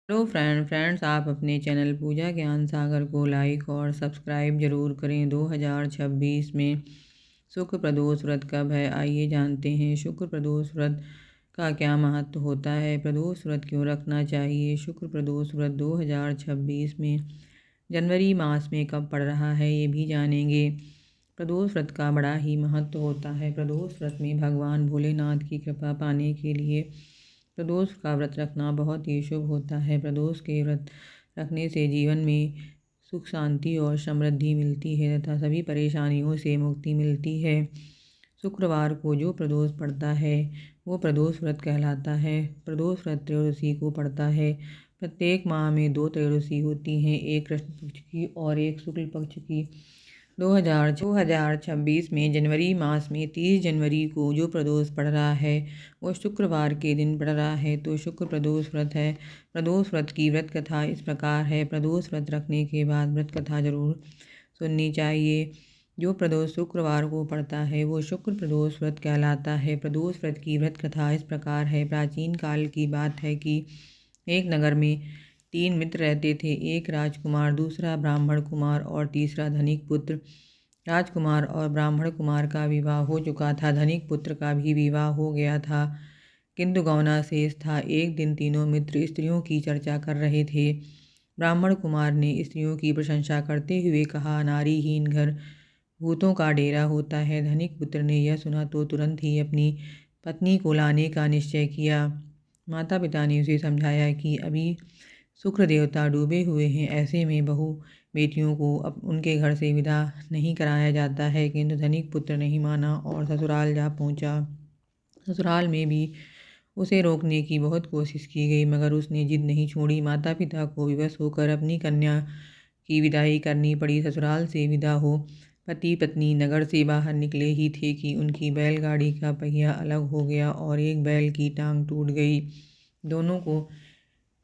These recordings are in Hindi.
हेलो फ्रेंड्स आप अपने चैनल पूजा ज्ञान सागर को लाइक और सब्सक्राइब जरूर करें। 2026 में शुक्र प्रदोष व्रत कब है, आइए जानते हैं। शुक्र प्रदोष व्रत का क्या महत्व होता है, प्रदोष व्रत क्यों रखना चाहिए। शुक्र प्रदोष व्रत 2026 में जनवरी मास में कब पड़ रहा है, ये भी जानेंगे। प्रदोष व्रत का बड़ा ही महत्व होता है। प्रदोष व्रत में भगवान भोलेनाथ की कृपा पाने के लिए प्रदोष का व्रत रखना बहुत ही शुभ होता है। प्रदोष के व्रत रखने से जीवन में सुख शांति और समृद्धि मिलती है तथा सभी परेशानियों से मुक्ति मिलती है। शुक्रवार को जो प्रदोष पड़ता है वो प्रदोष व्रत कहलाता है। प्रदोष व्रत त्रयोदशी को पड़ता है। प्रत्येक माह में 2 त्रयोदशी होती हैं, एक कृष्ण पक्ष की और एक शुक्ल पक्ष की। 2026 में जनवरी मास में 30 जनवरी को जो प्रदोष पड़ रहा है वो शुक्रवार के दिन पड़ रहा है, तो शुक्र प्रदोष व्रत है। प्रदोष व्रत की व्रत कथा इस प्रकार है। प्रदोष व्रत रखने के बाद व्रत कथा जरूर सुननी चाहिए। जो प्रदोष शुक्रवार को पड़ता है वो शुक्र प्रदोष व्रत कहलाता है। प्रदोष व्रत की व्रत कथा इस प्रकार है। प्राचीन काल की बात है कि एक नगर में 3 मित्र रहते थे, एक राजकुमार, दूसरा ब्राह्मण कुमार और तीसरा धनिक पुत्र। राजकुमार और ब्राह्मण कुमार का विवाह हो चुका था, धनिक पुत्र का भी विवाह हो गया था, किंतु गौना शेष था। एक दिन तीनों मित्र स्त्रियों की चर्चा कर रहे थे। ब्राह्मण कुमार ने स्त्रियों की प्रशंसा करते हुए कहा, नारीहीन घर भूतों का डेरा होता है। धनिक पुत्र ने यह सुना तो तुरंत ही अपनी पत्नी को लाने का निश्चय किया। माता पिता ने उसे समझाया कि अभी शुक्र देवता डूबे हुए हैं, ऐसे में बहू बेटियों को अब उनके घर से विदा नहीं कराया जाता है। किंतु धनिक पुत्र नहीं माना और ससुराल जा पहुंचा। ससुराल में भी उसे रोकने की बहुत कोशिश की गई, मगर उसने जिद नहीं छोड़ी। माता पिता को विवश होकर अपनी कन्या की विदाई करनी पड़ी। ससुराल से विदा हो पति पत्नी नगर से बाहर निकले ही थे कि उनकी बैलगाड़ी का पहिया अलग हो गया और एक बैल की टांग टूट गई। दोनों को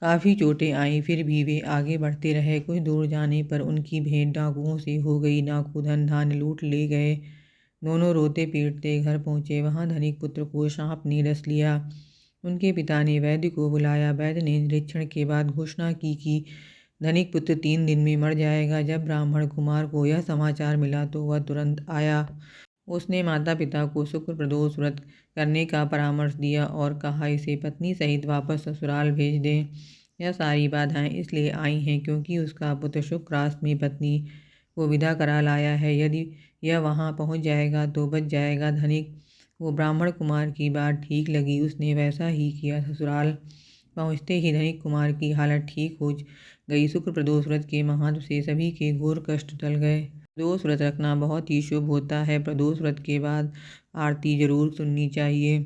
काफ़ी चोटें आईं, फिर भी वे आगे बढ़ते रहे। कुछ दूर जाने पर उनकी भेंट डाकुओं से हो गई। डाकू धन धान्य लूट ले गए। दोनों रोते पीटते घर पहुँचे। वहाँ धनिक पुत्र को सांप ने डस लिया। उनके पिता ने वैद्य को बुलाया। वैद्य ने निरीक्षण के बाद घोषणा की कि धनिक पुत्र 3 दिन में मर जाएगा। जब ब्राह्मण कुमार को यह समाचार मिला तो वह तुरंत आया। उसने माता पिता को शुक्र प्रदोष व्रत करने का परामर्श दिया और कहा इसे पत्नी सहित वापस ससुराल भेज दें। यह सारी बाधाएं इसलिए आई हैं क्योंकि उसका पुत्र शुक्रास्त में पत्नी को विदा करा लाया है। यदि यह वहां पहुंच जाएगा तो बच जाएगा। धनिक को ब्राह्मण कुमार की बात ठीक लगी, उसने वैसा ही किया। ससुराल पहुंचते ही धनिक कुमार की हालत ठीक हो गई। शुक्र प्रदोष व्रत के महत्व से सभी के घोर कष्ट टल गए। प्रदोष व्रत रखना बहुत ही शुभ होता है। प्रदोष व्रत के बाद आरती जरूर सुननी चाहिए।